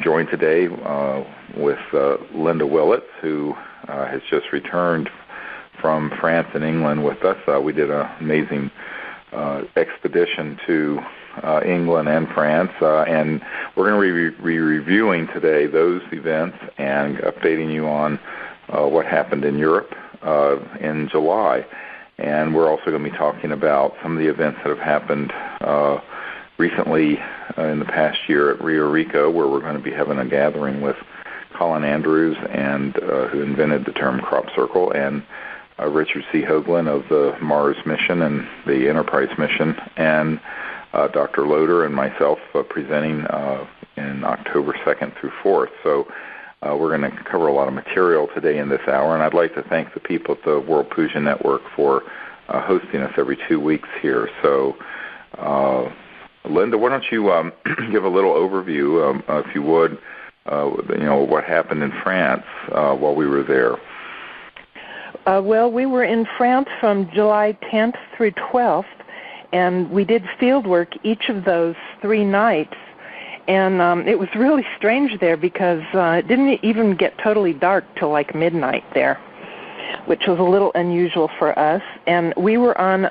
joined today with Linda Willits, who has just returned from France and England with us. We did an amazing expedition to England and France, and we're going to be reviewing today those events and updating you on what happened in Europe in July. And we're also going to be talking about some of the events that have happened recently in the past year at Rio Rico, where we're going to be having a gathering with Colin Andrews, and who invented the term crop circle, and Richard C. Hoagland of the Mars mission and the Enterprise mission, and Dr. Loader and myself presenting in October 2nd through 4th. So we're going to cover a lot of material today in this hour, and I'd like to thank the people at the World Puja Network for hosting us every 2 weeks here. So, Linda, why don't you give a little overview, if you would, what happened in France while we were there. Well, we were in France from July 10th through 12th, and we did field work each of those 3 nights. And it was really strange there because it didn't even get totally dark till like midnight there, which was a little unusual for us. And we were on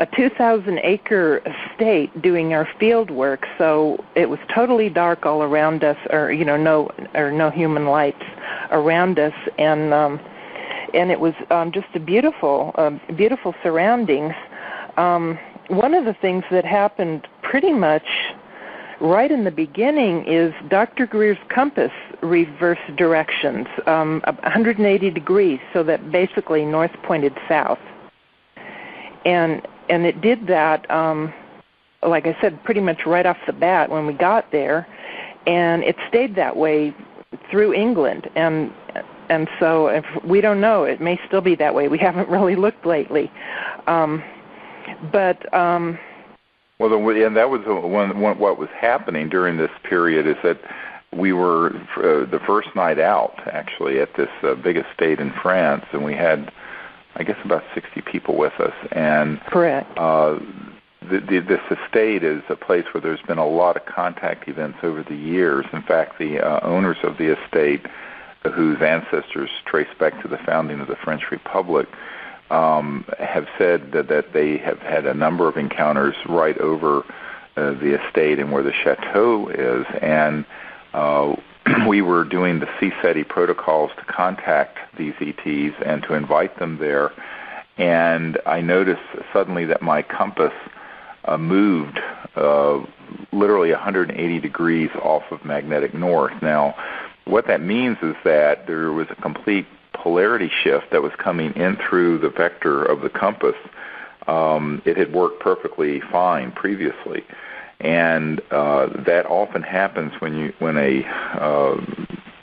a 2,000-acre estate doing our field work, so it was totally dark all around us, or no human lights around us, and it was just a beautiful surroundings. One of the things that happened pretty much right in the beginning is Dr. Greer's compass reversed directions 180 degrees, so that basically north pointed south. And it did that, like I said, pretty much right off the bat when we got there, and it stayed that way through England. And so if we don't know, it may still be that way. We haven't really looked lately. And that was what was happening during this period is that we were the first night out, actually, at this big estate in France, and we had, I guess, about 60 people with us. And correct. This estate is a place where there's been a lot of contact events over the years. In fact, the owners of the estate, whose ancestors trace back to the founding of the French Republic, have said that they have had a number of encounters right over the estate and where the chateau is. And we were doing the CSETI protocols to contact these ETs and to invite them there. And I noticed suddenly that my compass moved literally 180 degrees off of magnetic north. Now, what that means is that there was a complete polarity shift that was coming in through the vector of the compass. It had worked perfectly fine previously, and that often happens when a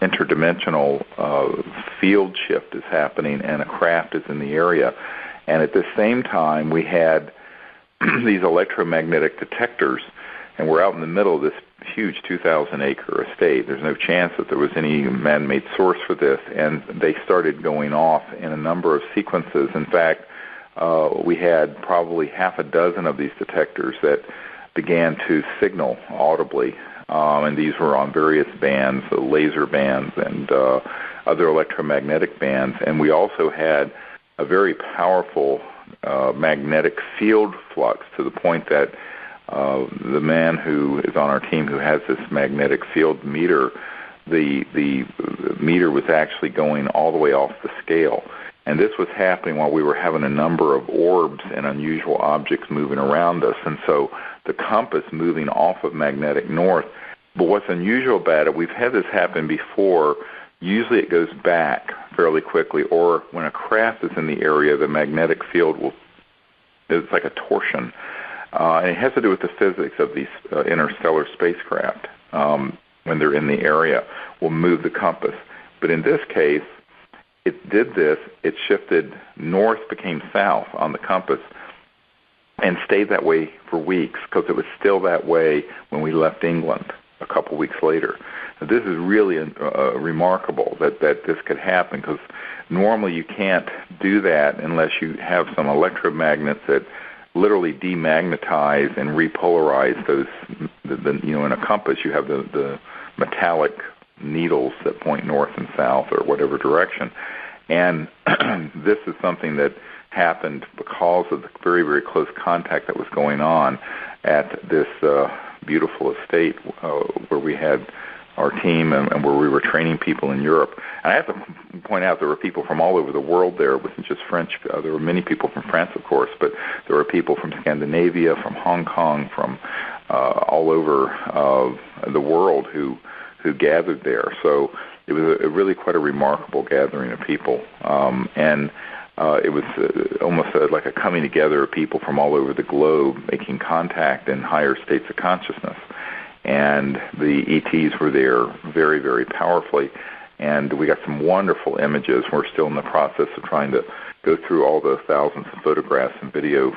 interdimensional field shift is happening and a craft is in the area. And at the same time, we had these electromagnetic detectors, and we're out in the middle of this huge 2,000-acre estate. There's no chance that there was any man-made source for this, and they started going off in a number of sequences. In fact, we had probably half a dozen of these detectors that began to signal audibly, and these were on various bands, laser bands and other electromagnetic bands. And we also had a very powerful magnetic field flux, to the point that the man who is on our team who has this magnetic field meter, the meter was actually going all the way off the scale. And this was happening while we were having a number of orbs and unusual objects moving around us. And so the compass moving off of magnetic north. But what's unusual about it, we've had this happen before. Usually it goes back fairly quickly, or when a craft is in the area, the magnetic field it's like a torsion. And it has to do with the physics of these interstellar spacecraft. When they're in the area, will move the compass. But in this case, it did this. It shifted north, became south on the compass, and stayed that way for weeks, because it was still that way when we left England a couple weeks later. Now, this is really remarkable that this could happen, because normally you can't do that unless you have some electromagnets that literally demagnetize and repolarize those. In a compass, you have the metallic needles that point north and south or whatever direction. And this is something that happened because of the very, very close contact that was going on at this beautiful estate where we had our team and where we were training people in Europe. And I have to point out there were people from all over the world there. It wasn't just French. There were many people from France, of course, but there were people from Scandinavia, from Hong Kong, from all over the world who gathered there. So it was really quite a remarkable gathering of people. And it was almost like a coming together of people from all over the globe making contact in higher states of consciousness. And the ETs were there very, very powerfully. And we got some wonderful images. We're still in the process of trying to go through all the thousands of photographs and video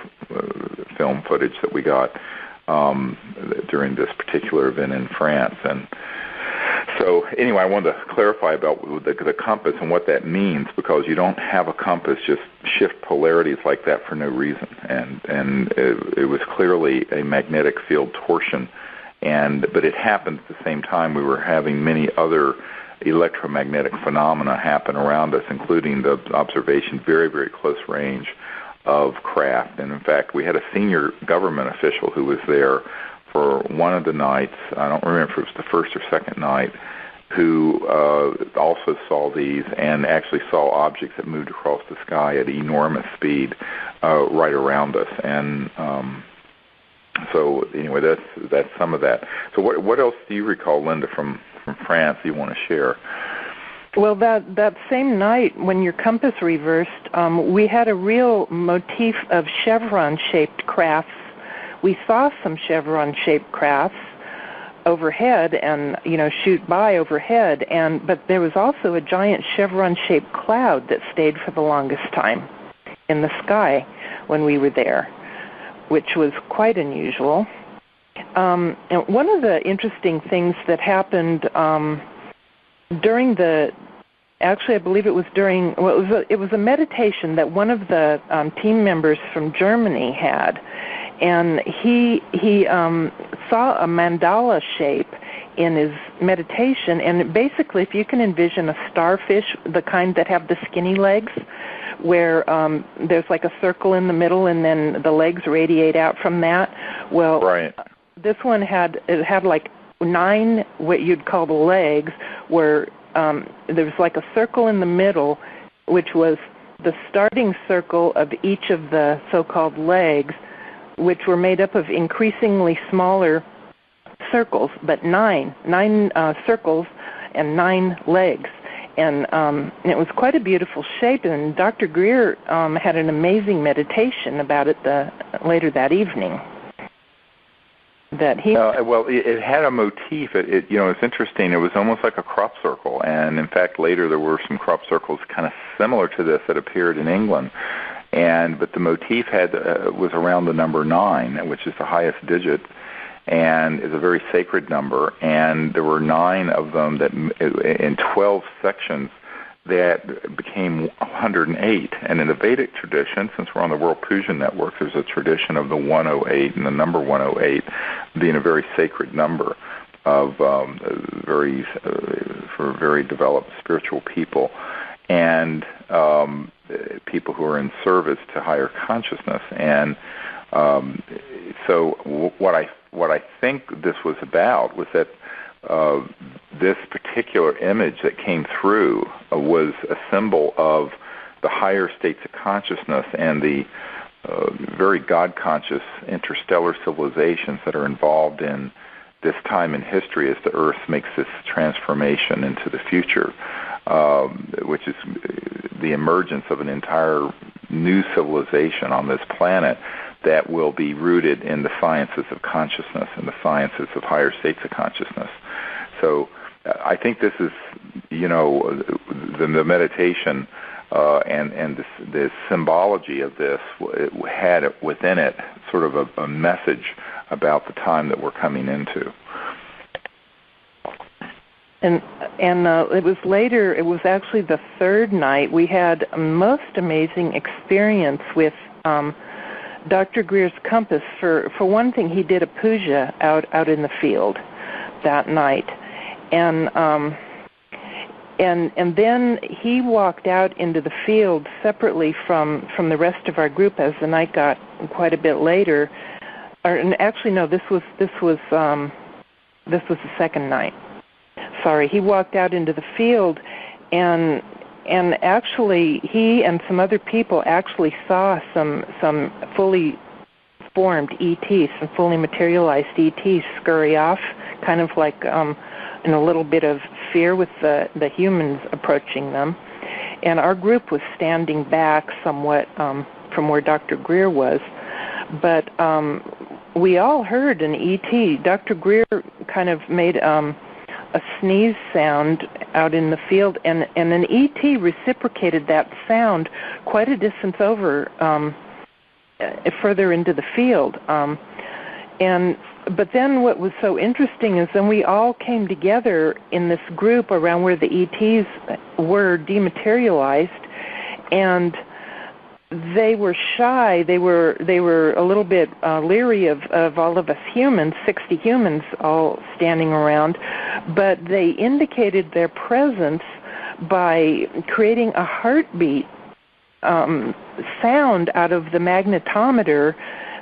film footage that we got during this particular event in France. And so anyway, I wanted to clarify about the compass and what that means, because you don't have a compass just shift polarities like that for no reason. And it was clearly a magnetic field torsion. But it happened at the same time we were having many other electromagnetic phenomena happen around us, including the observation very, very close range of craft. And in fact, we had a senior government official who was there for one of the nights, I don't remember if it was the first or second night, who also saw these and actually saw objects that moved across the sky at enormous speed right around us. And so anyway, that's some of that. So what else do you recall, Linda, from France you want to share? Well, that same night when your compass reversed, we had a real motif of chevron-shaped crafts. We saw some chevron-shaped crafts overhead and, shoot by overhead, but there was also a giant chevron-shaped cloud that stayed for the longest time in the sky when we were there, which was quite unusual. And one of the interesting things that happened during I believe it was it was a meditation that one of the team members from Germany had, and he saw a mandala shape in his meditation. And basically, if you can envision a starfish, the kind that have the skinny legs, where there's like a circle in the middle and then the legs radiate out from that. Well, right. This one had like 9 what you'd call the legs, where there was like a circle in the middle, which was the starting circle of each of the so-called legs, which were made up of increasingly smaller circles, but nine circles and 9 legs. And it was quite a beautiful shape, and Dr. Greer had an amazing meditation about it later that evening. Well, it had a motif. It's interesting. It was almost like a crop circle, and in fact, later there were some crop circles kind of similar to this that appeared in England. But the motif was around the number 9, which is the highest digit, and is a very sacred number. And there were 9 of them that in 12 sections that became 108. And in the Vedic tradition, since we're on the World Puja Network, there's a tradition of the 108 and the number 108 being a very sacred number of for very developed spiritual people and people who are in service to higher consciousness. And so what I think this was about was that this particular image that came through was a symbol of the higher states of consciousness and the very God-conscious interstellar civilizations that are involved in this time in history as the Earth makes this transformation into the future, which is the emergence of an entire new civilization on this planet that will be rooted in the sciences of consciousness and the sciences of higher states of consciousness. So I think this is, the meditation and the symbology of this, it had within it sort of a message about the time that we're coming into. And it was later, it was actually the third night, we had a most amazing experience with Dr. Greer's compass. For one thing, he did a puja out in the field that night. And and then he walked out into the field separately from the rest of our group as the night got quite a bit later. And actually, no, this was the second night. Sorry, he walked out into the field, and actually he and some other people actually saw some fully formed ETs, some fully materialized ETs scurry off, kind of like in a little bit of fear with the humans approaching them. And our group was standing back somewhat from where Dr. Greer was, but we all heard an ET. Dr. Greer kind of made a sneeze sound out in the field, and an ET reciprocated that sound quite a distance over, further into the field. But then what was so interesting is then we all came together in this group around where the ETs were dematerialized, and they were shy. They were a little bit leery of all of us humans, 60 humans all standing around, but they indicated their presence by creating a heartbeat sound out of the magnetometer,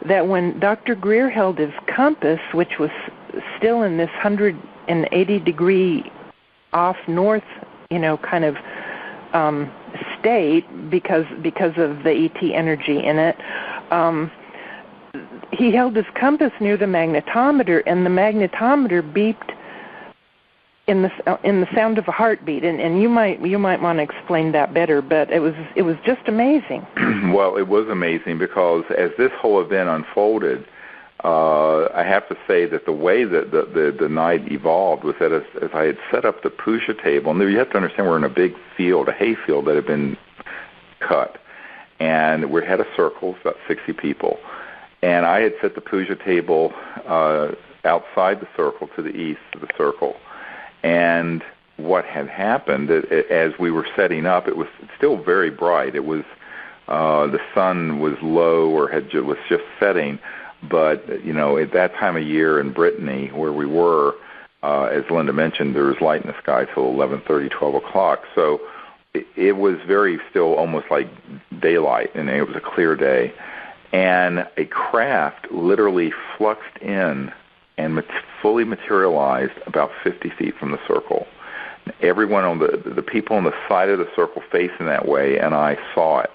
that when Dr. Greer held his compass, which was still in this 180-degree off north, kind of state because of the ET energy in it, he held his compass near the magnetometer, and the magnetometer beeped in the sound of a heartbeat. And you might want to explain that better, but it was just amazing. Well, it was amazing because as this whole event unfolded, I have to say that the way that the night evolved was that as I had set up the puja table, and you have to understand we're in a big field, a hay field that had been cut, and we had a circle, about 60 people, and I had set the puja table outside the circle to the east of the circle. And what had happened as we were setting up, it was still very bright. It was the sun was low or was just setting, but at that time of year in Brittany where we were, as Linda mentioned, there was light in the sky till 11:30, 12 o'clock. So it was very still almost like daylight, and it was a clear day. And a craft literally fluxed in and fully materialized about 50 feet from the circle. Everyone on the people on the side of the circle facing that way, and I saw it.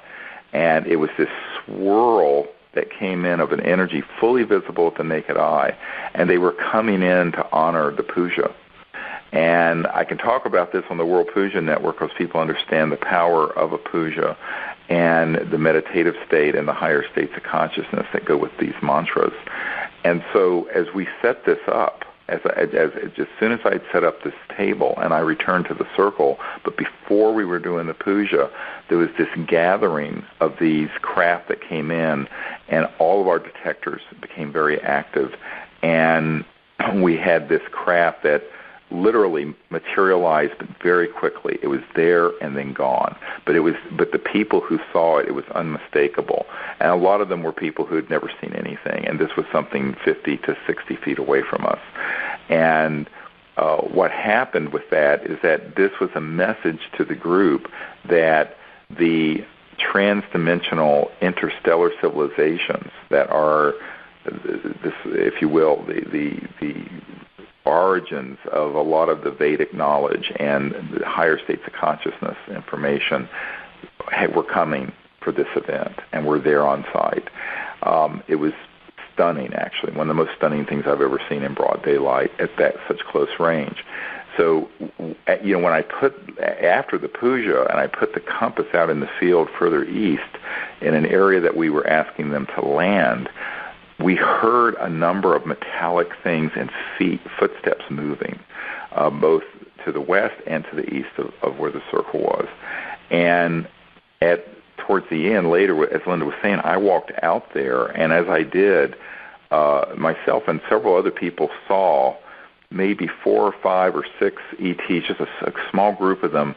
And it was this swirl that came in of an energy fully visible with the naked eye, and they were coming in to honor the puja. And I can talk about this on the World Puja Network because people understand the power of a puja and the meditative state and the higher states of consciousness that go with these mantras. And so as we set this up, as soon as I had set up this table and I returned to the circle, but before we were doing the puja, there was this gathering of these craft that came in, and all of our detectors became very active. And we had this craft that literally materialized very quickly. It was there and then gone. But the people who saw it, it was unmistakable. And a lot of them were people who had never seen anything. And this was something 50 to 60 feet away from us. And what happened with that is that this was a message to the group that the transdimensional interstellar civilizations that are, this, if you will, the origins of a lot of the Vedic knowledge and the higher states of consciousness information were coming for this event, and were there on site. It was stunning, actually, one of the most stunning things I've ever seen in broad daylight at such close range. So, when I after the puja, and I put the compass out in the field further east in an area that we were asking them to land, we heard a number of metallic things and footsteps moving, both to the west and to the east of where the circle was. And towards the end, later, as Linda was saying, I walked out there, and as I did, myself and several other people saw maybe 4 or 5 or 6 ETs, just a small group of them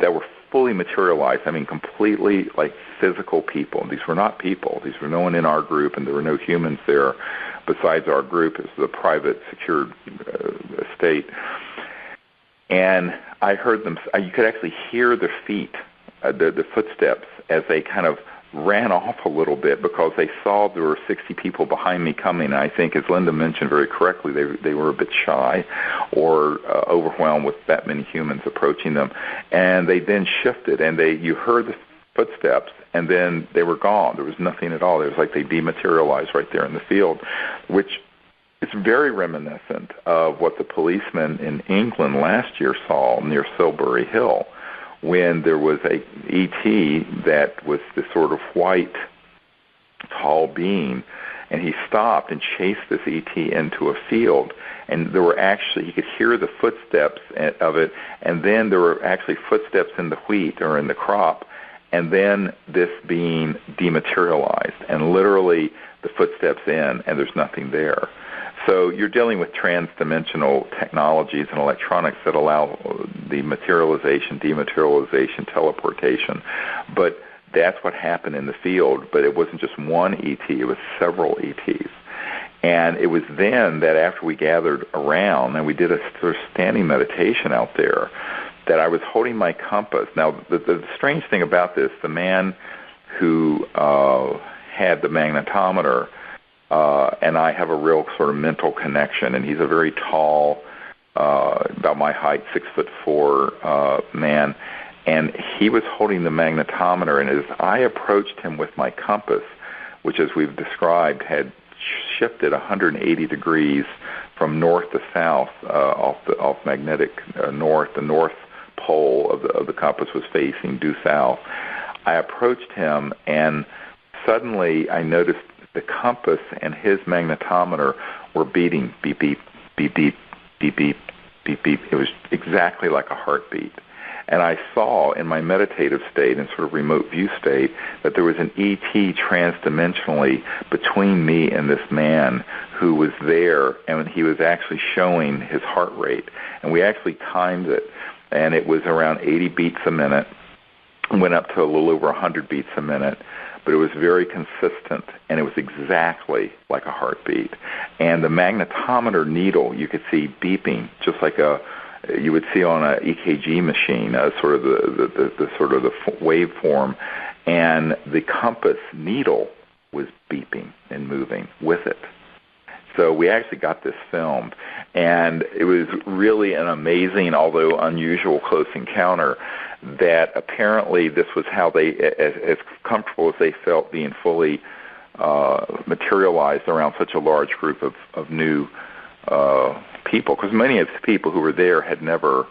that were fully materialized. I mean, completely like physical people. These were not people. These were no one in our group, and there were no humans there besides our group. It was a private, secured state. And I heard them. You could actually hear the feet, the footsteps, as they kind of ran off a little bit because they saw there were 60 people behind me coming. And I think, as Linda mentioned very correctly, they were a bit shy or overwhelmed with that many humans approaching them. And they then shifted, and you heard the footsteps, and then they were gone. There was nothing at all. It was like they dematerialized right there in the field, which is very reminiscent of what the policemen in England last year saw near Silbury Hill, when there was a ET that was this sort of white, tall being, and he stopped and chased this ET into a field, and there were actually, you could hear the footsteps of it, and then there were actually footsteps in the wheat or in the crop, and then this being dematerialized, and literally the footsteps in, and there's nothing there. So you're dealing with trans-dimensional technologies and electronics that allow the materialization, dematerialization, teleportation. But that's what happened in the field. But it wasn't just one ET, it was several ETs. And it was then that after we gathered around and we did a sort of standing meditation out there, that I was holding my compass. Now, the strange thing about this, the man who had the magnetometer, and I have a real sort of mental connection, and he's a very tall, about my height, 6'4" man, and he was holding the magnetometer, and as I approached him with my compass, which, as we've described, had shifted 180 degrees from north to south off magnetic north. The north pole of the compass was facing due south. I approached him, and suddenly I noticed the compass and his magnetometer were beating beep, beep, beep, beep, beep, beep, beep, beep. It was exactly like a heartbeat. And I saw in my meditative state and sort of remote view state that there was an ET transdimensionally between me and this man who was there, and he was actually showing his heart rate. And we actually timed it, and it was around 80 beats a minute, went up to a little over 100 beats a minute. But it was very consistent, and it was exactly like a heartbeat. And the magnetometer needle, you could see beeping, just like you would see on an EKG machine, sort of the waveform. And the compass needle was beeping and moving with it. So we actually got this filmed, and it was really an amazing, although unusual, close encounter. That apparently this was how they, as comfortable as they felt being fully materialized around such a large group of new people, because many of the people who were there had never,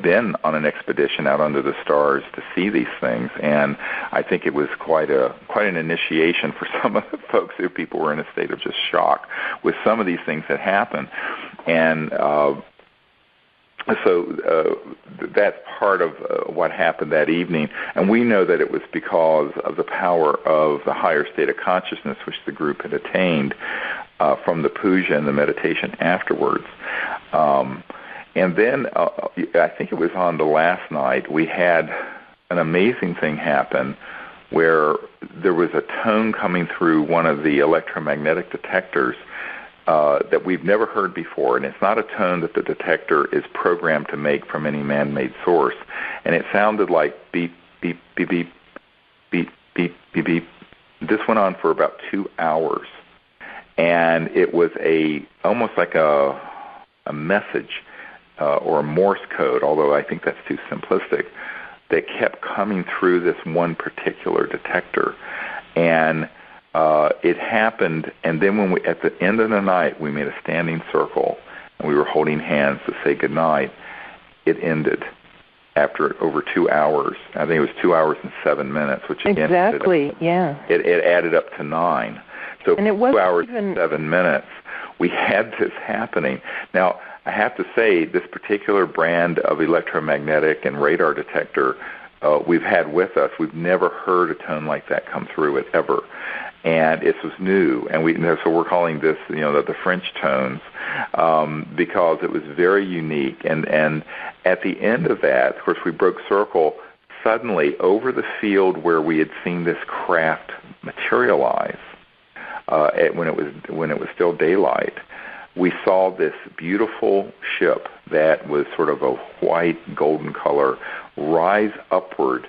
been on an expedition out under the stars to see these things, and I think it was quite an initiation for some of the folks. People were in a state of just shock with some of these things that happened, and so that's part of what happened that evening. And we know that it was because of the power of the higher state of consciousness which the group had attained from the puja and the meditation afterwards. And then I think it was on the last night, we had an amazing thing happen where there was a tone coming through one of the electromagnetic detectors that we've never heard before, and it's not a tone that the detector is programmed to make from any man-made source. And it sounded like beep, beep, beep, beep, beep, beep, beep, beep. This went on for about 2 hours, and it was almost like a message or a Morse code, although I think that's too simplistic, that kept coming through this one particular detector. And it happened, and then at the end of the night, we made a standing circle, and we were holding hands to say goodnight. It ended after over 2 hours. I think it was 2 hours and 7 minutes, which again, it added up to 9. So and it 2 hours and 7 minutes, we had this happening. Now, I have to say, this particular brand of electromagnetic and radar detector we've had with us, we've never heard a tone like that come through it ever. And it was new, and so we're calling this, the French tones, because it was very unique. And at the end of that, of course, we broke circle. Suddenly, over the field where we had seen this craft materialize, when it was still daylight, we saw this beautiful ship that was sort of a white golden color rise upward,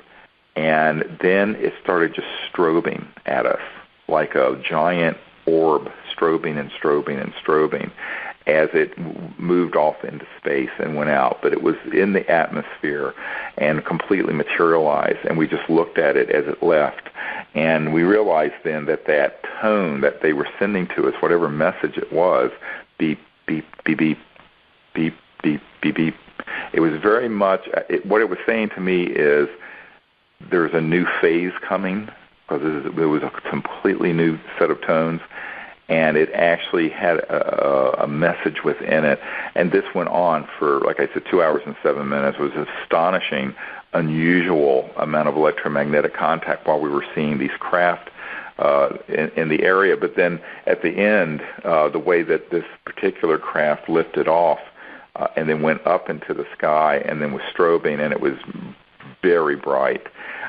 and then it started just strobing at us like a giant orb, strobing and strobing and strobing as it moved off into space and went out. But it was in the atmosphere and completely materialized, and we just looked at it as it left. And we realized then that that tone that they were sending to us, whatever message it was, beep, beep, beep, beep, beep, beep, beep, beep, it was very much, what it was saying to me is there's a new phase coming, because it was a completely new set of tones, and it actually had a message within it. And this went on for, like I said, 2 hours and 7 minutes. It was an astonishing, unusual amount of electromagnetic contact while we were seeing these craft in the area. But then at the end, the way that this particular craft lifted off and then went up into the sky and then was strobing, and it was very bright.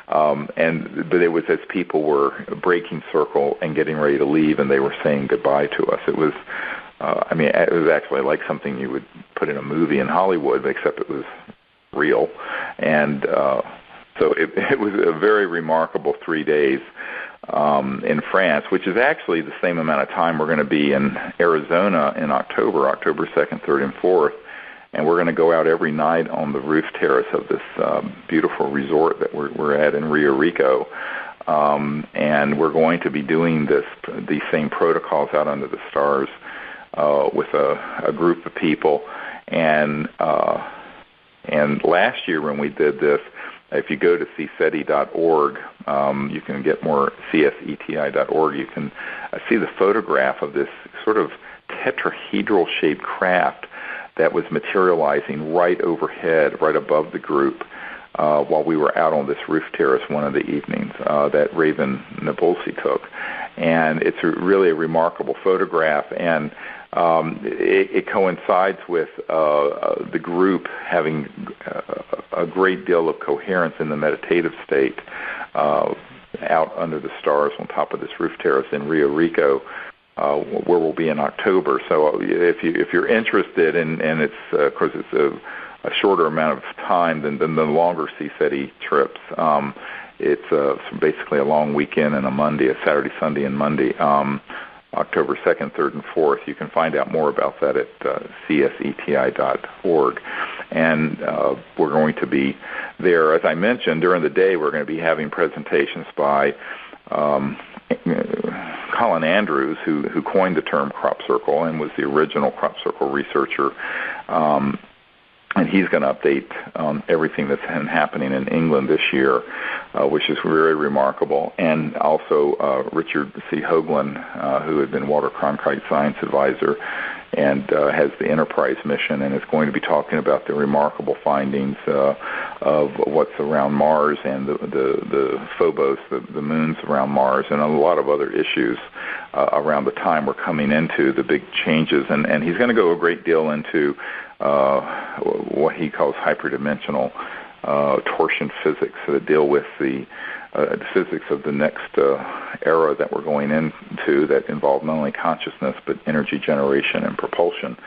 But it was as people were breaking circle and getting ready to leave, and they were saying goodbye to us. It was, it was actually like something you would put in a movie in Hollywood, except it was real. And so it was a very remarkable 3 days in France, which is actually the same amount of time we're going to be in Arizona in October 2nd, 3rd, and 4th. And we're going to go out every night on the roof terrace of this beautiful resort that we're at in Rio Rico. And we're going to be doing these same protocols out under the stars with a group of people. And last year when we did this, if you go to cseti.org, you can get more, cseti.org, you can see the photograph of this sort of tetrahedral-shaped craft that was materializing right overhead, right above the group, while we were out on this roof terrace one of the evenings that Raven Nabulsi took. And it's really a remarkable photograph, and it coincides with the group having a great deal of coherence in the meditative state out under the stars on top of this roof terrace in Rio Rico, where we'll be in October. So if you're interested, and it's of course it's a shorter amount of time than the longer CSETI trips. It's basically a long weekend and a Monday, a Saturday, Sunday, and Monday. October 2nd, 3rd, and 4th. You can find out more about that at cseti.org. And we're going to be there. As I mentioned, during the day we're going to be having presentations by Colin Andrews, who coined the term crop circle and was the original crop circle researcher. And he's going to update everything that's been happening in England this year, which is very remarkable. And also Richard C. Hoagland, who had been Walter Cronkite Science Advisor and has the Enterprise mission, and is going to be talking about the remarkable findings of what's around Mars and the Phobos, the moons around Mars, and a lot of other issues around the time we're coming into the big changes. And he's going to go a great deal into what he calls hyperdimensional torsion physics that deal with the physics of the next era that we're going into that involve not only consciousness but energy generation and propulsion.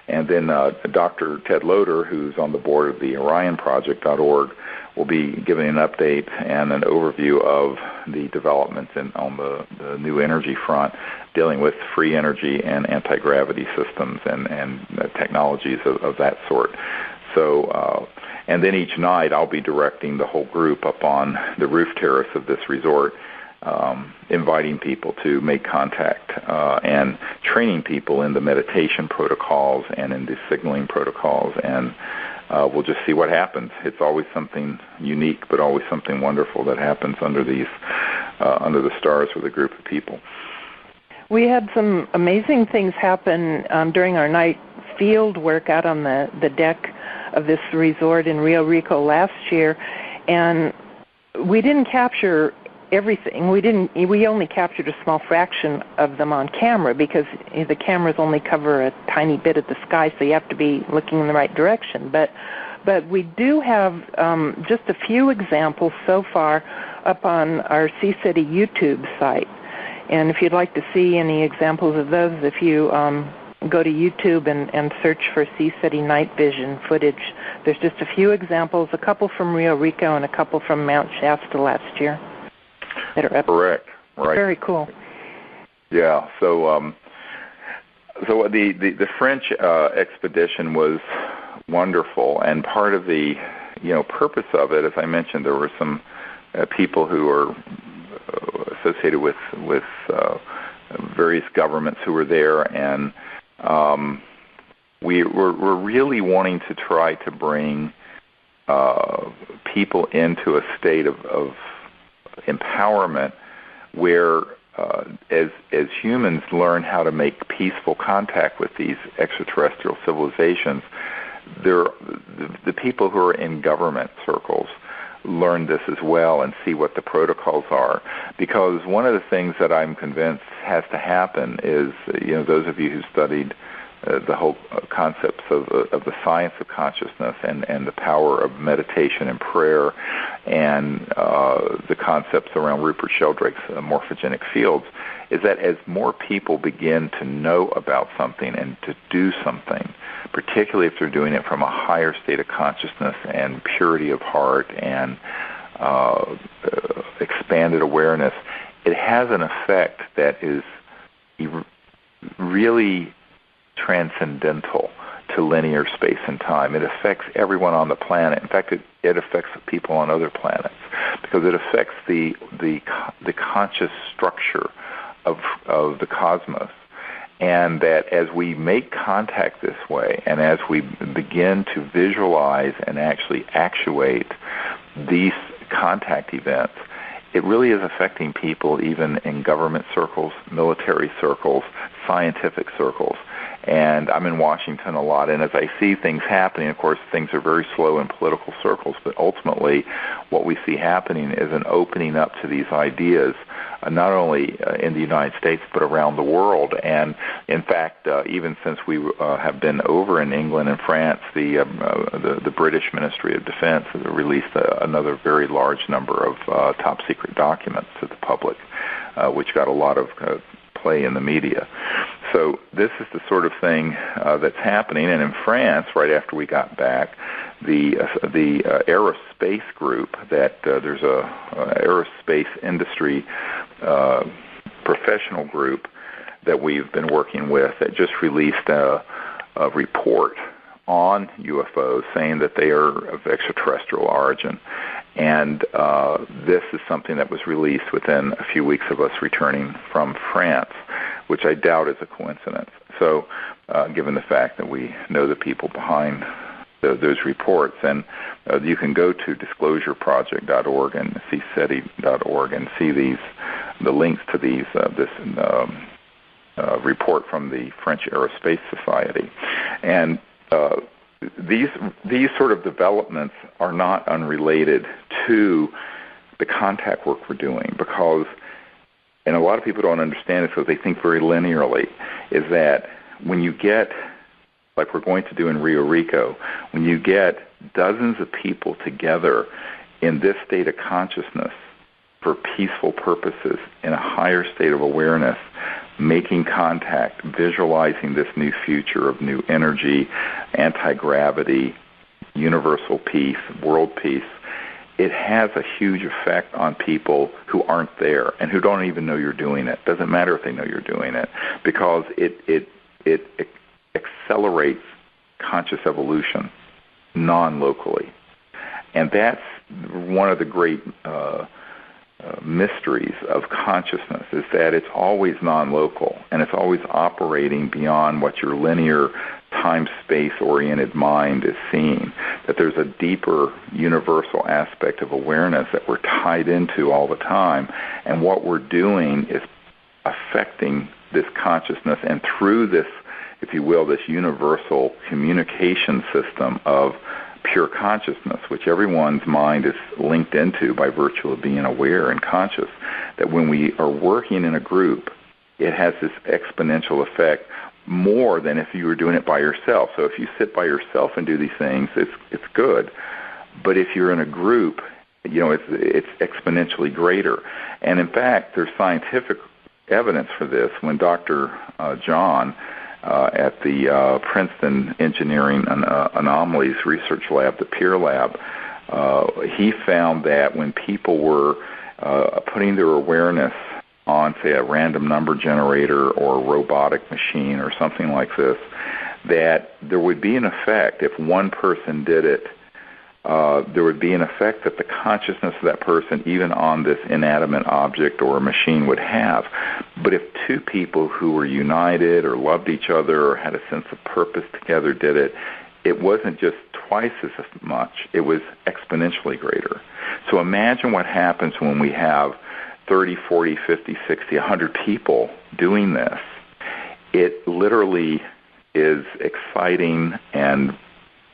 And then Dr. Ted Loder, who's on the board of the OrionProject.org, will be giving an update and an overview of the developments on the new energy front, dealing with free energy and anti-gravity systems and technologies of that sort. So, and then each night I'll be directing the whole group up on the roof terrace of this resort, inviting people to make contact and training people in the meditation protocols and in the signaling protocols, and we'll just see what happens. It's always something unique, but always something wonderful that happens under the stars with a group of people. We had some amazing things happen during our night field work out on the deck of this resort in Rio Rico last year, and we didn't capture everything. We only captured a small fraction of them on camera because the cameras only cover a tiny bit of the sky, so you have to be looking in the right direction. But we do have just a few examples so far up on our CSETI YouTube site. And if you'd like to see any examples of those, if you go to YouTube and search for Sea City night vision footage. There's just a few examples, a couple from Rio Rico and a couple from Mount Shasta last year that are up. Correct. Right. Very cool. Yeah. So the French expedition was wonderful, and part of the purpose of it, as I mentioned, there were some people who are associated with various governments who were there, and we're really wanting to try to bring people into a state of empowerment where as humans learn how to make peaceful contact with these extraterrestrial civilizations, the people who are in government circles learn this as well and see what the protocols are. Because one of the things that I'm convinced has to happen is, those of you who studied the whole concepts of the science of consciousness and the power of meditation and prayer and the concepts around Rupert Sheldrake's morphogenic fields, is that as more people begin to know about something and to do something, particularly if they're doing it from a higher state of consciousness and purity of heart and expanded awareness, it has an effect that is really transcendental to linear space and time. It affects everyone on the planet. In fact, it affects people on other planets because it affects the conscious structure of the cosmos. And that as we make contact this way, and as we begin to visualize and actually actuate these contact events, it really is affecting people even in government circles, military circles, scientific circles. And I'm in Washington a lot, and as I see things happening, of course, things are very slow in political circles, but ultimately what we see happening is an opening up to these ideas, not only in the United States, but around the world. And in fact, even since we have been over in England and France, the British Ministry of Defense has released another very large number of top-secret documents to the public, which got a lot of play in the media. So this is the sort of thing that's happening. And in France, right after we got back, the aerospace group, that there's a aerospace industry professional group that we've been working with, that just released a report on UFOs saying that they are of extraterrestrial origin. And this is something that was released within a few weeks of us returning from France, which I doubt is a coincidence. So given the fact that we know the people behind those reports, and you can go to disclosureproject.org and cseti.org and see the links to this report from the French Aerospace Society. And these sort of developments are not unrelated to the contact work we're doing, because, and a lot of people don't understand it because they think very linearly, is that when you get, like we're going to do in Rio Rico, when you get dozens of people together in this state of consciousness for peaceful purposes in a higher state of awareness, making contact, visualizing this new future of new energy, anti-gravity, universal peace, world peace, it has a huge effect on people who aren't there and who don't even know you're doing it. Doesn't matter if they know you're doing it, because it accelerates conscious evolution non-locally. And that's one of the great mysteries of consciousness, is that it's always non-local and it's always operating beyond what your linear time-space-oriented mind is seeing, that there's a deeper universal aspect of awareness that we're tied into all the time, and what we're doing is affecting this consciousness, and through this, if you will, this universal communication system of pure consciousness, which everyone's mind is linked into by virtue of being aware and conscious, that when we are working in a group, it has this exponential effect more than if you were doing it by yourself. So if you sit by yourself and do these things, it's good. But if you're in a group, it's exponentially greater. And in fact, there's scientific evidence for this. When Dr. John at the Princeton Engineering Anomalies Research Lab, the PEER lab. He found that when people were putting their awareness on, say, a random number generator or a robotic machine or something like this, that there would be an effect if one person did it. There would be an effect that the consciousness of that person, even on this inanimate object or a machine, would have. But if two people who were united or loved each other or had a sense of purpose together did it, it wasn't just twice as much. It was exponentially greater. So imagine what happens when we have 30, 40, 50, 60, 100 people doing this. It literally is exciting and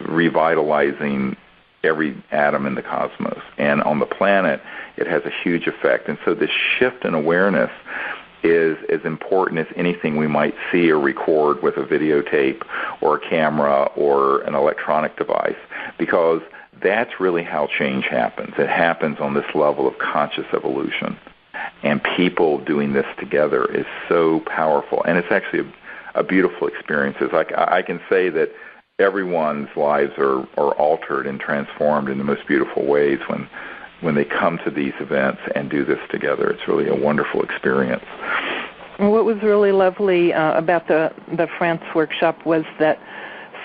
revitalizing every atom in the cosmos. And on the planet, it has a huge effect. And so this shift in awareness is as important as anything we might see or record with a videotape or a camera or an electronic device, because that's really how change happens. It happens on this level of conscious evolution. And people doing this together is so powerful. And it's actually a beautiful experience. I can say that everyone's lives are altered and transformed in the most beautiful ways when they come to these events and do this together. It's really a wonderful experience. What was really lovely about the France workshop was that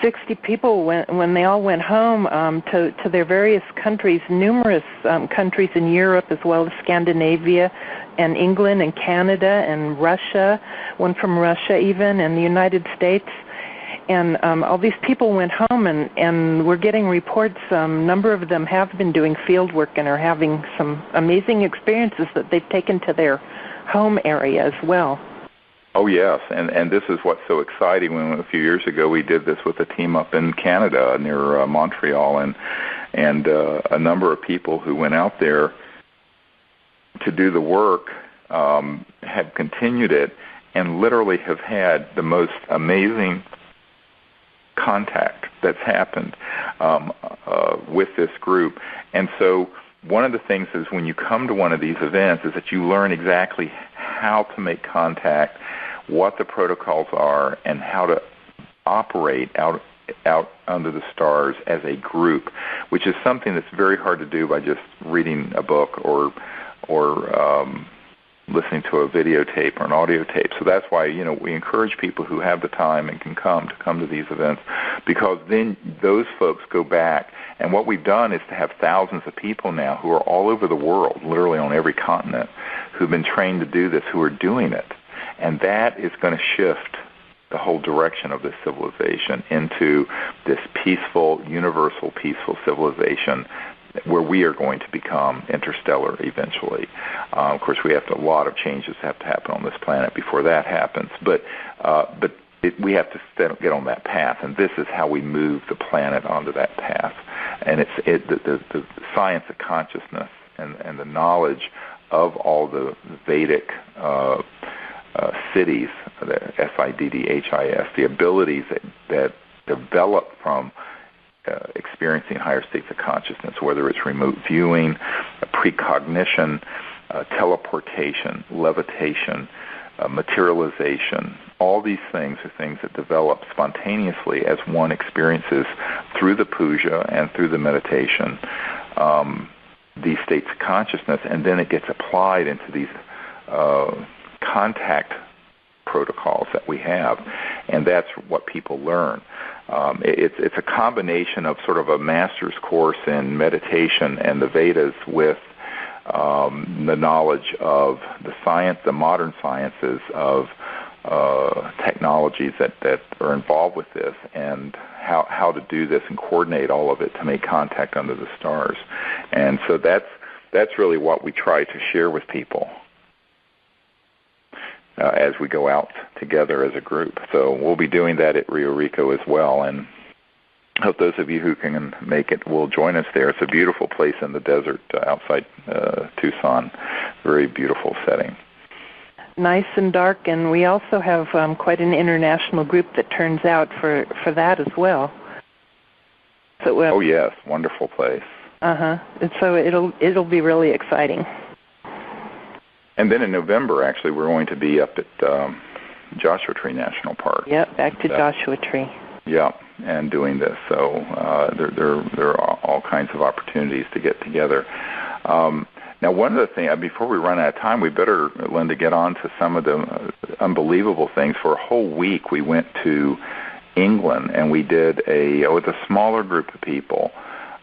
60 people, when they all went home to their various countries, numerous countries in Europe as well as Scandinavia and England and Canada and Russia, one from Russia even, and the United States. And all these people went home and we're getting reports. A number of them have been doing field work and are having some amazing experiences that they've taken to their home area as well. Oh, yes, and this is what's so exciting. When a few years ago we did this with a team up in Canada near Montreal, and a number of people who went out there to do the work have continued it and literally have had the most amazing contact that's happened with this group. And so one of the things is when you come to one of these events is that you learn exactly how to make contact, what the protocols are, and how to operate out under the stars as a group, which is something that's very hard to do by just reading a book or listening to a videotape or an audio tape. So that's why, we encourage people who have the time and can come to these events, because then those folks go back. And what we've done is to have thousands of people now who are all over the world, literally on every continent, who've been trained to do this, who are doing it. And that is going to shift the whole direction of this civilization into this peaceful, universal peaceful civilization where we are going to become interstellar eventually. Of course, a lot of changes have to happen on this planet before that happens, but we have to get on that path, and this is how we move the planet onto that path. And the science of consciousness and the knowledge of all the Vedic cities, the SIDDHIS, the abilities that develop from experiencing higher states of consciousness, whether it's remote viewing, precognition, teleportation, levitation, materialization. All these things are things that develop spontaneously as one experiences through the puja and through the meditation, these states of consciousness, and then it gets applied into these contact protocols that we have, and that's what people learn. It's a combination of sort of a master's course in meditation and the Vedas with the knowledge of the science, the modern sciences of technologies that are involved with this, and how to do this and coordinate all of it to make contact under the stars. And so that's really what we try to share with people as we go out together as a group. So we'll be doing that at Rio Rico as well, and hope those of you who can make it will join us there. It's a beautiful place in the desert outside Tucson. Very beautiful setting. Nice and dark, and we also have quite an international group that turns out for that as well. So, oh yes, wonderful place. And so it'll be really exciting. And then in November, actually, we're going to be up at Joshua Tree National Park. Yep, back to Joshua Tree. Yeah, and doing this. So there are all kinds of opportunities to get together. Now, one of the things, before we run out of time, we better, Linda, get on to some of the unbelievable things. For a whole week, we went to England, and we did with a smaller group of people,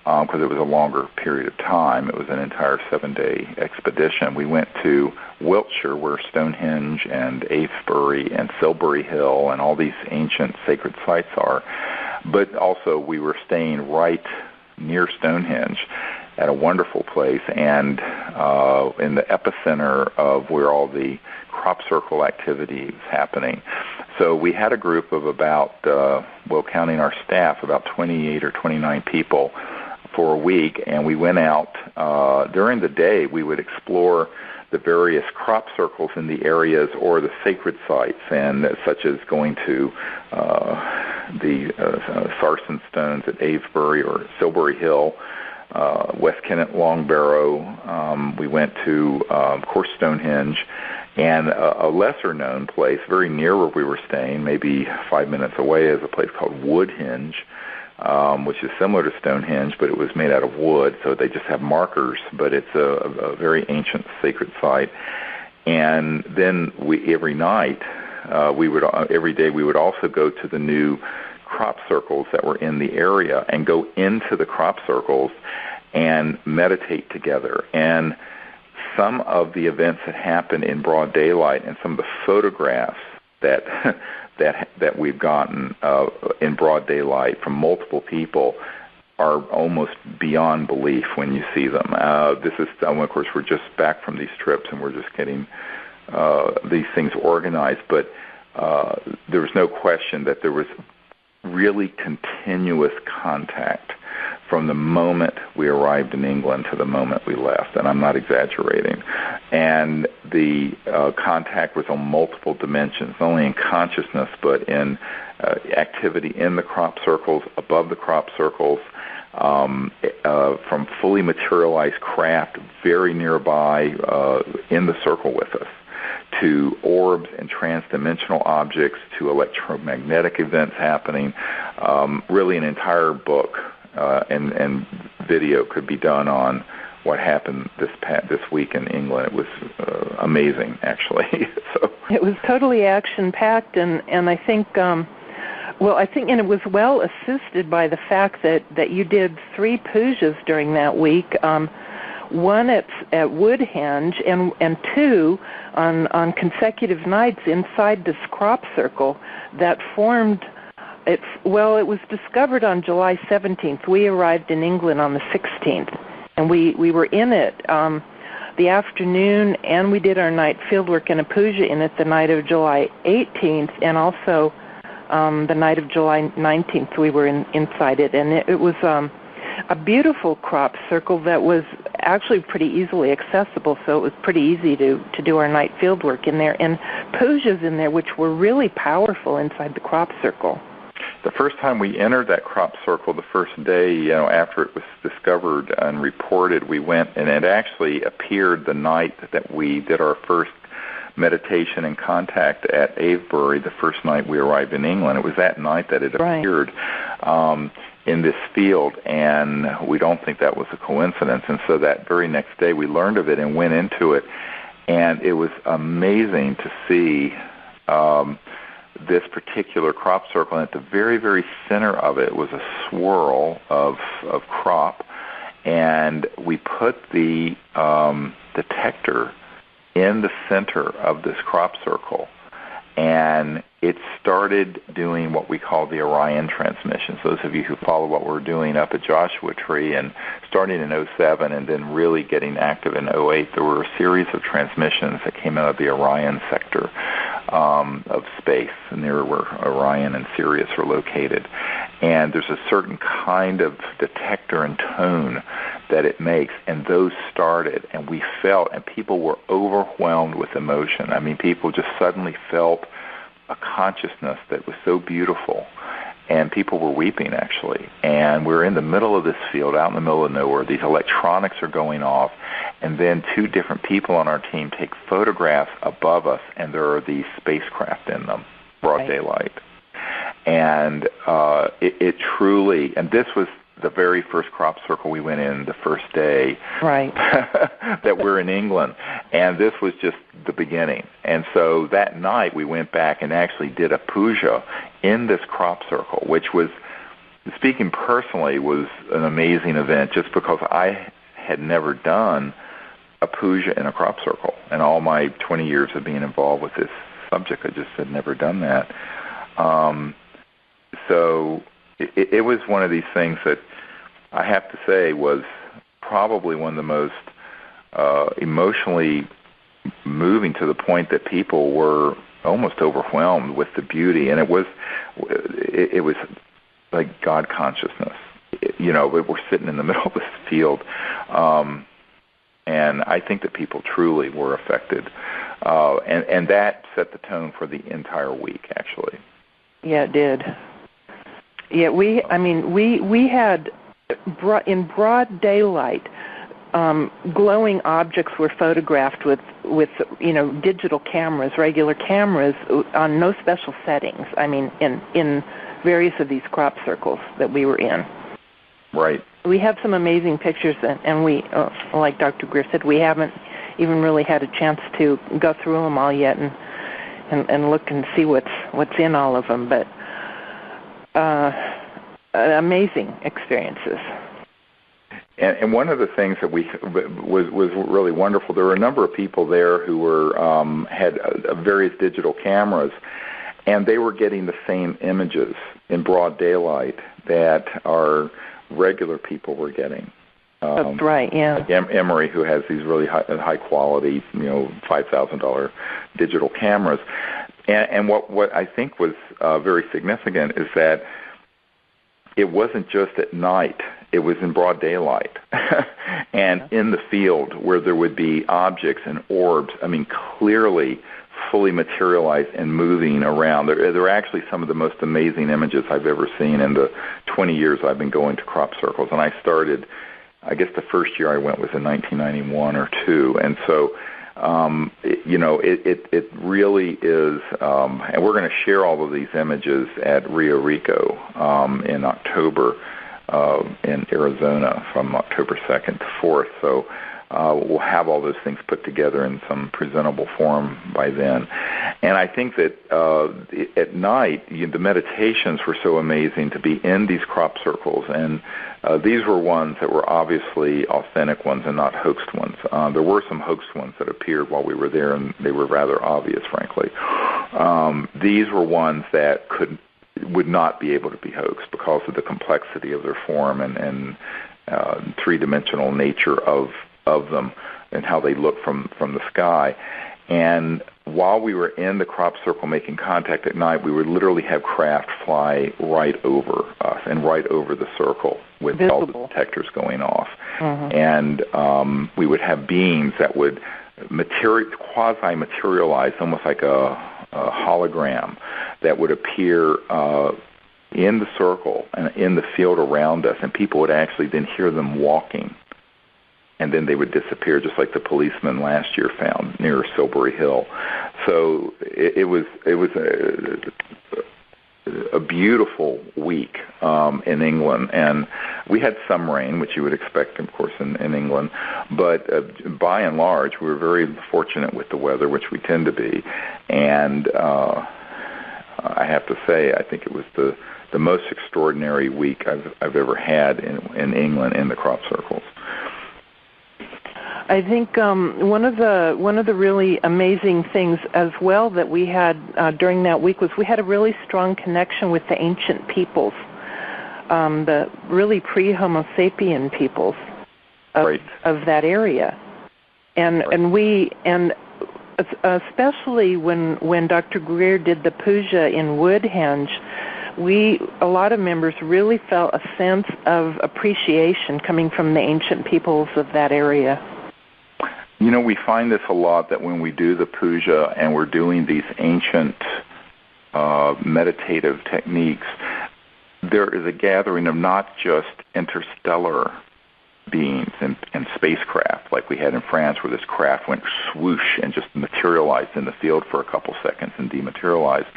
because it was a longer period of time. It was an entire 7-day expedition. We went to Wiltshire, where Stonehenge and Avebury and Silbury Hill and all these ancient sacred sites are. But also we were staying right near Stonehenge at a wonderful place, and in the epicenter of where all the crop circle activity is happening. So we had a group of about, counting our staff, about 28 or 29 people for a week, and we went out during the day. We would explore the various crop circles in the areas or the sacred sites, and such as going to the Sarsen Stones at Avebury or Silbury Hill, West Kennet Long Barrow. We went to, of course, Stonehenge, and a lesser-known place very near where we were staying, maybe 5 minutes away, is a place called Woodhenge, which is similar to Stonehenge, but it was made out of wood, so they just have markers, but it's a very ancient sacred site. And then every day we would also go to the new crop circles that were in the area and go into the crop circles and meditate together. And some of the events that happened in broad daylight and some of the photographs that that we've gotten in broad daylight from multiple people are almost beyond belief when you see them. This is, of course, we're just back from these trips and we're just getting these things organized, but there was no question that there was really continuous contact from the moment we arrived in England to the moment we left, and I'm not exaggerating. And the contact was on multiple dimensions, not only in consciousness, but in activity in the crop circles, above the crop circles, from fully materialized craft very nearby in the circle with us, to orbs and transdimensional objects, to electromagnetic events happening. Really an entire book and video could be done on what happened this week in England. It was amazing, actually. So it was totally action-packed, and I think, and it was well assisted by the fact that you did 3 pujas during that week. One at Woodhenge and 2 on consecutive nights inside this crop circle that formed. It was discovered on July 17th. We arrived in England on the 16th, and we were in it the afternoon, and we did our night fieldwork and a puja in it the night of July 18th, and also the night of July 19th we were inside it, and it was a beautiful crop circle that was actually pretty easily accessible, so it was pretty easy to do our night field work in there, and pujas in there, which were really powerful inside the crop circle. The first time we entered that crop circle, the first day, after it was discovered and reported, we went, and it actually appeared the night that we did our first meditation and contact at Avebury, the first night we arrived in England. It was that night that it appeared in this field, and we don't think that was a coincidence. And so that very next day we learned of it and went into it, and it was amazing to see this particular crop circle, and at the very, very center of it was a swirl of crop, and we put the detector in the center of this crop circle, and it started doing what we call the Orion transmissions. Those of you who follow what we're doing up at Joshua Tree, and starting in 2007 and then really getting active in 2008, there were a series of transmissions that came out of the Orion sector of space, and there where Orion and Sirius are located. And there's a certain kind of detector and tone that it makes, and those started, and we felt, and people were overwhelmed with emotion. I mean, people just suddenly felt a consciousness that was so beautiful, and people were weeping, actually. And we're in the middle of this field, out in the middle of nowhere. These electronics are going off, and then 2 different people on our team take photographs above us, and there are these spacecraft in them, broad daylight. And it truly, and this was the very first crop circle we went in the first day that we're in England, and this was just the beginning. And so that night we went back and actually did a puja in this crop circle, which was, speaking personally, was an amazing event just because I had never done a puja in a crop circle. In all my 20 years of being involved with this subject, I just had never done that. So it was one of these things that I have to say was probably one of the most emotionally moving, to the point that people were almost overwhelmed with the beauty. And it was like God consciousness. We're sitting in the middle of this field, and I think that people truly were affected. And that set the tone for the entire week, actually. Yeah, it did. Yeah, we had, in broad daylight, glowing objects were photographed with digital cameras, regular cameras, on no special settings. I mean, in various of these crop circles that we were in. Right. We have some amazing pictures, and we, like Dr. Greer said, we haven't even really had a chance to go through them all yet and look and see what's in all of them. But amazing experiences. And one of the things that was really wonderful, there were a number of people there who were had various digital cameras, and they were getting the same images in broad daylight that our regular people were getting. That's right, yeah. Like Emory, who has these really high quality, $5,000 digital cameras. And what I think was very significant is that it wasn't just at night. It was in broad daylight and in the field where there would be objects and orbs, clearly fully materialized and moving around. There are actually some of the most amazing images I've ever seen in the 20 years I've been going to crop circles. And I started, I guess the first year I went was in 1991 or 2. And so, it really is, and we're going to share all of these images at Rio Rico in October in Arizona from October 2nd to 4th. So we'll have all those things put together in some presentable form by then. And I think that at night, the meditations were so amazing to be in these crop circles. And these were ones that were obviously authentic ones and not hoaxed ones. There were some hoaxed ones that appeared while we were there, and they were rather obvious, frankly. These were ones that would not be able to be hoaxed because of the complexity of their form and three-dimensional nature of them and how they look from the sky. And while we were in the crop circle making contact at night, we would literally have craft fly right over us and right over the circle with all the detectors going off. And we would have beams that would quasi-materialize, almost like a hologram, that would appear in the circle and in the field around us, and people would actually then hear them walking. And then they would disappear, just like the policeman last year found near Silbury Hill. So it was a beautiful week in England, and we had some rain, which you would expect, of course, in England. But by and large, we were very fortunate with the weather, which we tend to be. And I have to say, I think it was the most extraordinary week I've ever had in England in the crop circles. I think one of the really amazing things as well that we had during that week was we had a really strong connection with the ancient peoples, the really pre-Homo sapien peoples of that area, and especially when Dr. Greer did the puja in Woodhenge, a lot of members really felt a sense of appreciation coming from the ancient peoples of that area. We find this a lot, that when we do the puja and we're doing these ancient meditative techniques, there is a gathering of not just interstellar beings and spacecraft, like we had in France, where this craft went swoosh and just materialized in the field for a couple seconds and dematerialized.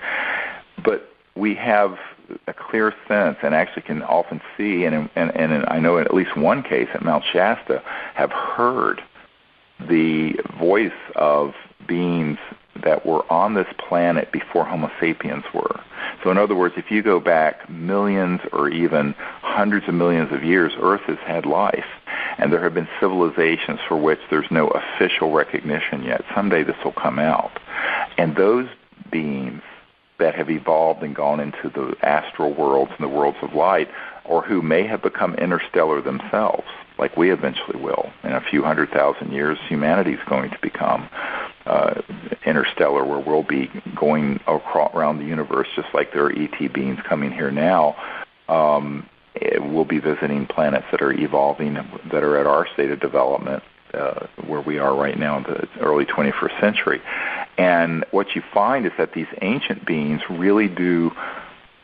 But we have a clear sense, and actually can often see, and I know in at least one case at Mount Shasta, have heard the voice of beings that were on this planet before Homo sapiens were. So in other words, if you go back millions or even hundreds of millions of years, Earth has had life, and there have been civilizations for which there's no official recognition yet. Someday this will come out. And those beings that have evolved and gone into the astral worlds and the worlds of light, or who may have become interstellar themselves, like we eventually will. In a few 100,000 years, humanity is going to become interstellar, where we'll be going around the universe just like there are ET beings coming here now. We'll be visiting planets that are evolving, that are at our state of development, where we are right now in the early 21st century. And what you find is that these ancient beings really do,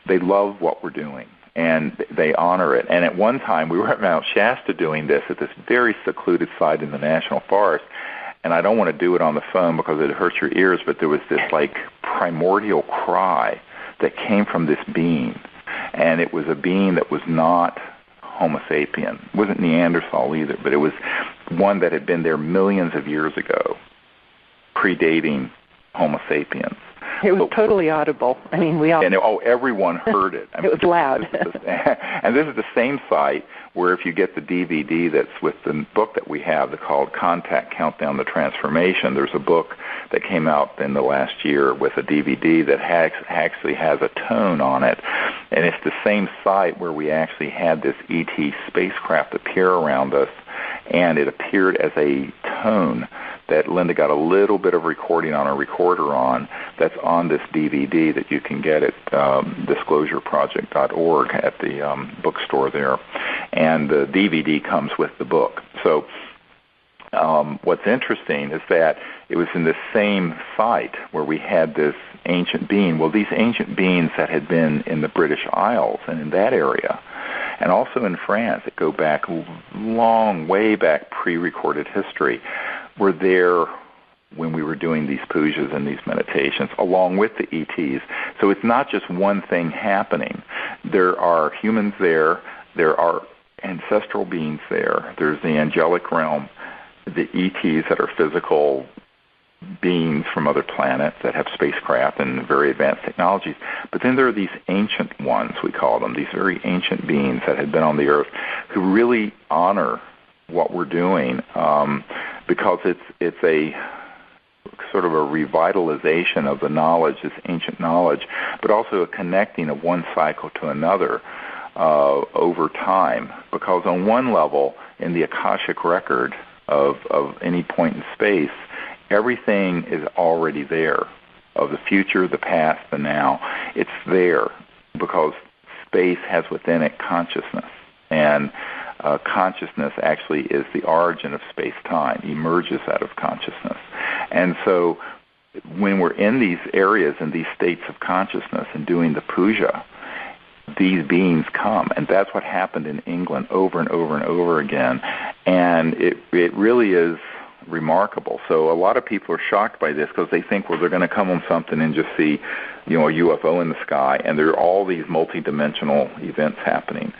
they love what we're doing, and they honor it. And at one time, we were at Mount Shasta doing this at this very secluded site in the National Forest, and I don't want to do it on the phone because it hurts your ears, but there was this like primordial cry that came from this being, and it was a being that was not Homo sapien. It wasn't Neanderthal either, but it was one that had been there millions of years ago, predating Homo sapiens. It was totally audible. I mean, we all... And everyone heard it. I mean, it was loud. And this is the same site where, if you get the DVD that's with the book that we have called Contact Countdown to Transformation, there's a book that came out in the last year with a DVD that actually has a tone on it. And it's the same site where we actually had this ET spacecraft appear around us, and it appeared as a tone that Linda got a little bit of recording on a recorder on, that's on this DVD that you can get at disclosureproject.org at the bookstore there. And the DVD comes with the book. So what's interesting is that it was in the same site where we had this ancient being. Well, these ancient beings that had been in the British Isles and in that area, and also in France, that go back long, way back, pre-recorded history, were there when we were doing these pujas and these meditations, along with the ETs. So it's not just one thing happening. There are humans there. There are ancestral beings there. There's the angelic realm, the ETs that are physical beings from other planets that have spacecraft and very advanced technologies. But then there are these ancient ones, we call them, these very ancient beings that had been on the earth, who really honor what we're doing, because it's a sort of a revitalization of the knowledge, this ancient knowledge, but also a connecting of one cycle to another over time. Because on one level, in the Akashic record of any point in space, everything is already there, of the future, the past, the now. It's there because space has within it consciousness, and consciousness actually is the origin of space-time, emerges out of consciousness. And so when we're in these areas and these states of consciousness and doing the puja, these beings come. And that's what happened in England over and over and over again. And it really is remarkable. So a lot of people are shocked by this because they think, well, they're going to come on something and just see, a UFO in the sky, and there are all these multidimensional events happening.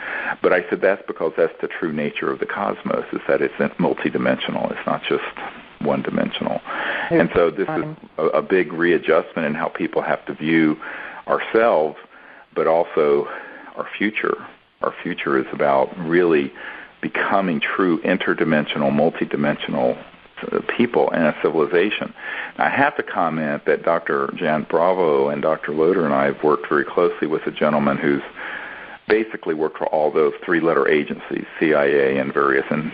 But I said that's because that's the true nature of the cosmos, is that it's multidimensional. It's not just one-dimensional. And so this is a big readjustment in how people have to view ourselves, but also our future. Our future is about really becoming true interdimensional, multidimensional people and a civilization. I have to comment that Dr. Jan Bravo and Dr. Loder and I have worked very closely with a gentleman who's basically worked for all those three-letter agencies, CIA and various, and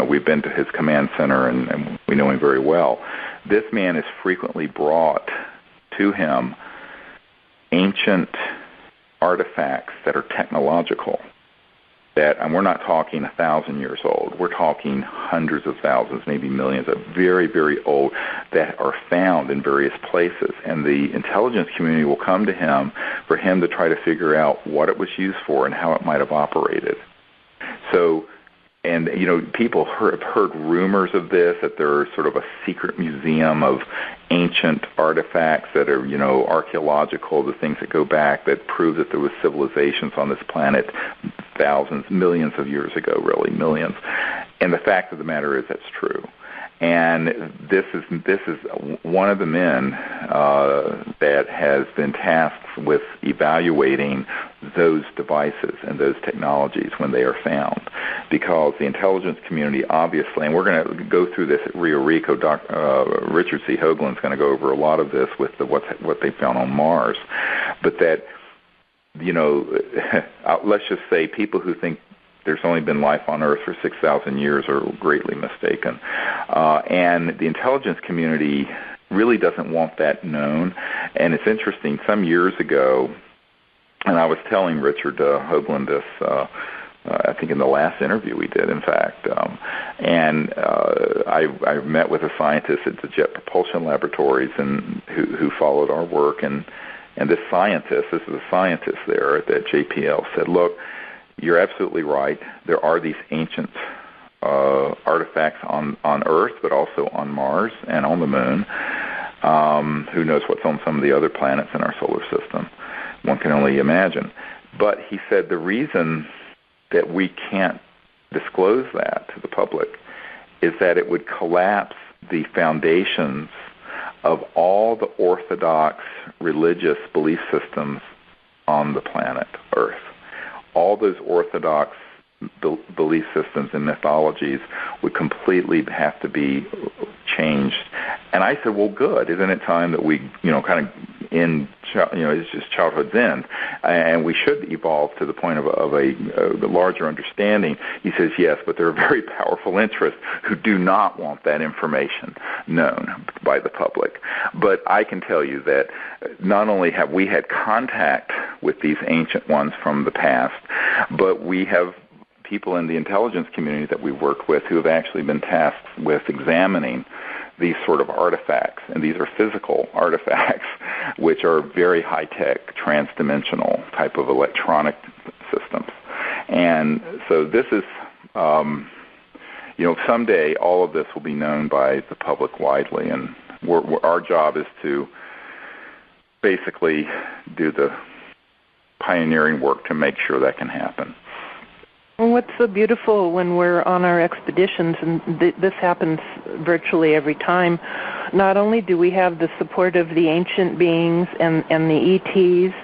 we've been to his command center and we know him very well. This man is frequently brought to him ancient artifacts that are technological, and we're not talking 1,000 years old. We're talking hundreds of thousands, maybe millions of very, very old, that are found in various places. And the intelligence community will come to him for him to try to figure out what it was used for and how it might have operated. So people have heard rumors of this, that there's sort of a secret museum of ancient artifacts that are, archaeological, the things that go back that prove that there was civilizations on this planet thousands, millions of years ago, really, millions. And the fact of the matter is that's true. And this is one of the men that has been tasked with evaluating those devices and those technologies when they are found, because the intelligence community obviously, and we're going to go through this at Rio Rico. Richard C. Hoagland's going to go over a lot of this with what they found on Mars, but that let's just say people who think there's only been life on Earth for 6,000 years are greatly mistaken. And the intelligence community really doesn't want that known. And it's interesting, some years ago, and I was telling Richard Hoagland this, I think in the last interview we did, in fact, I met with a scientist at the Jet Propulsion Laboratories and who followed our work, and this is a scientist there at that JPL, said, look, you're absolutely right. There are these ancient artifacts on Earth, but also on Mars and on the Moon. Who knows what's on some of the other planets in our solar system? One can only imagine. But he said the reason that we can't disclose that to the public is that it would collapse the foundations of all the orthodox religious belief systems on the planet Earth. All those orthodox belief systems and mythologies would completely have to be changed. And I said, well, good. Isn't it time that we, kind of end, it's just childhood's end, and we should evolve to the point of a larger understanding? He says, yes, but there are very powerful interests who do not want that information known by the public. But I can tell you that not only have we had contact with these ancient ones from the past, but we have people in the intelligence community that we work with who have actually been tasked with examining these sort of artifacts, and these are physical artifacts, which are very high-tech, trans-dimensional type of electronic systems. And so this is, someday all of this will be known by the public widely, and our job is to basically do the pioneering work to make sure that can happen. Well, what's so beautiful when we're on our expeditions, and this happens virtually every time, not only do we have the support of the ancient beings and the ETs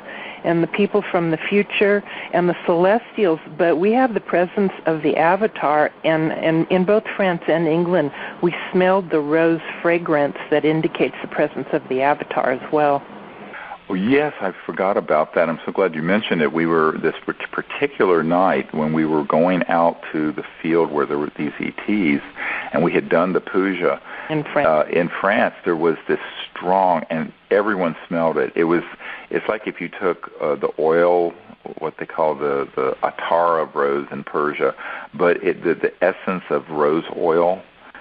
and the people from the future and the celestials, but we have the presence of the Avatar, and in both France and England, we smelled the rose fragrance that indicates the presence of the Avatar as well. Well, yes, I forgot about that. I'm so glad you mentioned it. We were, this particular night when we were going out to the field where there were these ETs, and we had done the puja. In France, there was this strong, and everyone smelled it. It's like if you took the oil, what they call the attar of rose in Persia, but the essence of rose oil,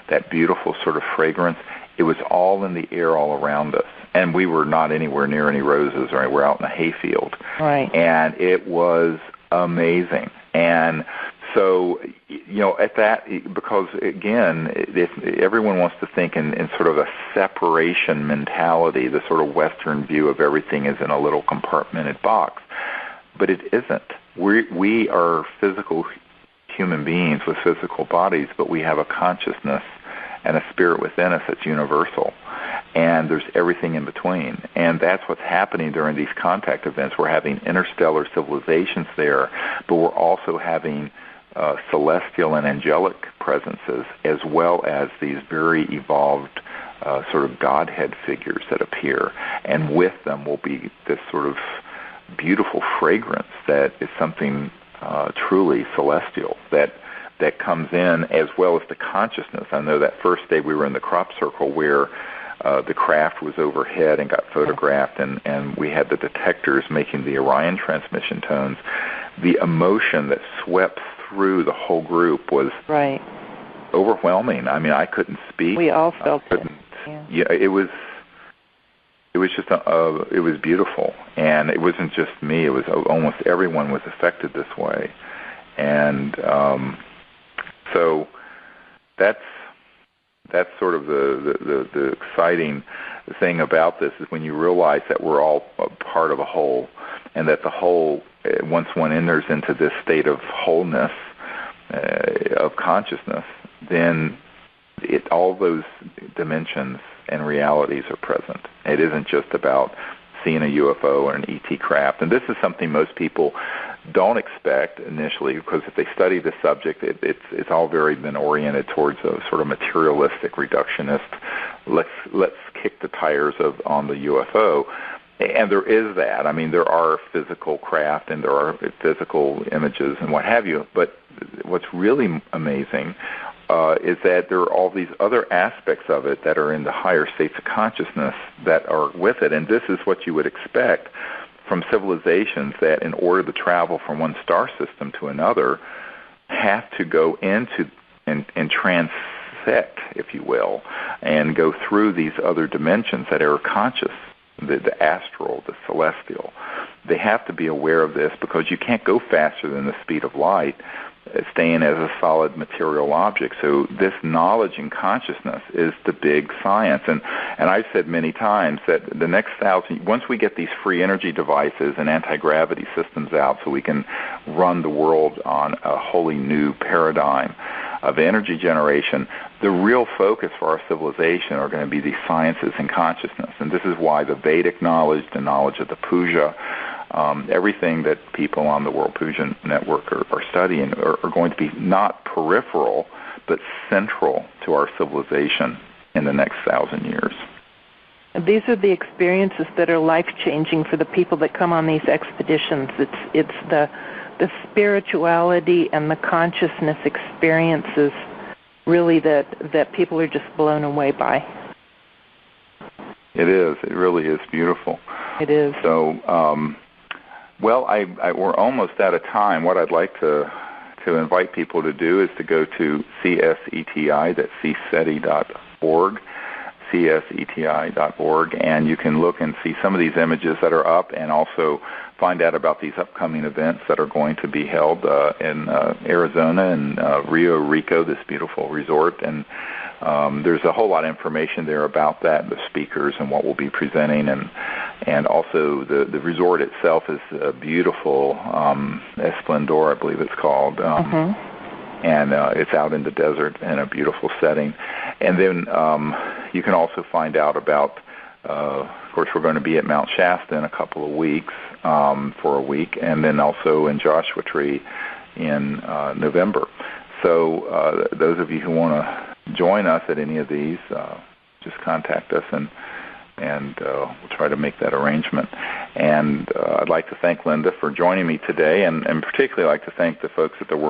that beautiful sort of fragrance, it was all in the air all around us. And we were not anywhere near any roses, right? We're out in a hayfield. Right. And it was amazing. And so, at that, because, again, everyone wants to think in sort of a separation mentality, the sort of Western view of everything is in a little compartmented box. But it isn't. We are physical human beings with physical bodies, but we have a consciousness and a spirit within us that's universal. And there's everything in between. And that's what's happening during these contact events. We're having interstellar civilizations there, but we're also having celestial and angelic presences, as well as these very evolved sort of Godhead figures that appear. And with them will be this sort of beautiful fragrance that is something truly celestial that comes in, as well as the consciousness. I know that first day we were in the crop circle where the craft was overhead and got photographed, and we had the detectors making the Orion transmission tones. The emotion that swept through the whole group was overwhelming. I mean, I couldn't speak. We all felt it. Yeah, it was just it was beautiful, and it wasn't just me. It was almost everyone was affected this way, and So that's sort of the exciting thing about this, is when you realize that we're all a part of a whole, and that the whole, once one enters into this state of wholeness, of consciousness, then all those dimensions and realities are present. It isn't just about seeing a UFO or an ET craft. And this is something most people don't expect initially, because if they study the subject, it's all very been oriented towards a sort of materialistic, reductionist, let's kick the tires on the UFO. And there is that. I mean, there are physical craft and there are physical images and what have you. But what's really amazing is that there are all these other aspects of it that are in the higher states of consciousness that are with it. And this is what you would expect from civilizations that, in order to travel from one star system to another, have to go into and transect, if you will, and go through these other dimensions that are conscious. The astral, the celestial. They have to be aware of this, because you can't go faster than the speed of light, staying as a solid material object. So this knowledge and consciousness is the big science. And I've said many times that the next 1,000, once we get these free energy devices and anti-gravity systems out so we can run the world on a wholly new paradigm of energy generation, the real focus for our civilization are going to be these sciences and consciousness. And this is why the Vedic knowledge, the knowledge of the puja, everything that people on the World Puja Network are studying are going to be not peripheral, but central to our civilization in the next 1,000 years. And these are the experiences that are life-changing for the people that come on these expeditions. It's the spirituality and the consciousness experiences, really, that people are just blown away by. It is. It really is beautiful. It is. So, well, we're almost out of time. What I'd like to invite people to do is to go to CSETI, that's cseti.org, cseti.org, and you can look and see some of these images that are up, and also find out about these upcoming events that are going to be held in Arizona and Rio Rico, this beautiful resort. And there's a whole lot of information there about that, the speakers and what we'll be presenting, and also the resort itself is a beautiful Esplendor, I believe it's called. And it's out in the desert in a beautiful setting. And then you can also find out about, of course, we're going to be at Mount Shasta in a couple of weeks, for a week, and then also in Joshua Tree in November. So those of you who want to join us at any of these, just contact us, and we'll try to make that arrangement. And I'd like to thank Linda for joining me today, and particularly like to thank the folks at the World